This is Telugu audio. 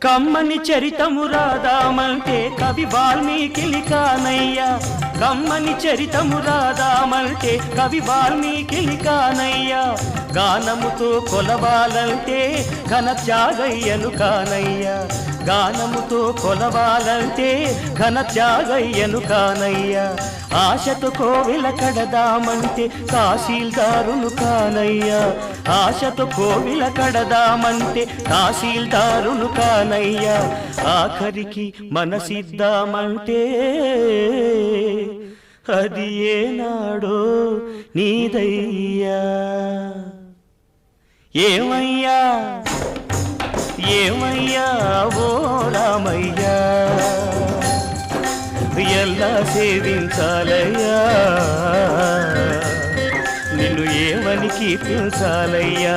కమ్మని చరితము రాదామంటే కవి వాల్మీకి కానయ్యా కమ్మని చరితము రాదామంటే కవి వాల్మీకి కానయ్యా గానముతో కొలవాలంటే ఘన త్యాగయ్యను కానయ్యా గానముతో కొలవాలంటే ఘన త్యాగయ్యను కానయ్యా ఆశతో కోవెల కడదామంటే తహసీల్దారును కానయ్యా ఆశతో కోవెల కడదామంటే తహసీల్దారును కానయ్యా ఆఖరికి మనసిద్దామంటే అది ఏనాడో నీదయ్యా ఏమయ్యా ఏమయ్యా ఓ రామయ్యా ఎలా సేవించాలయ్యా నిన్ను ఏమని కీర్తించాలయ్యా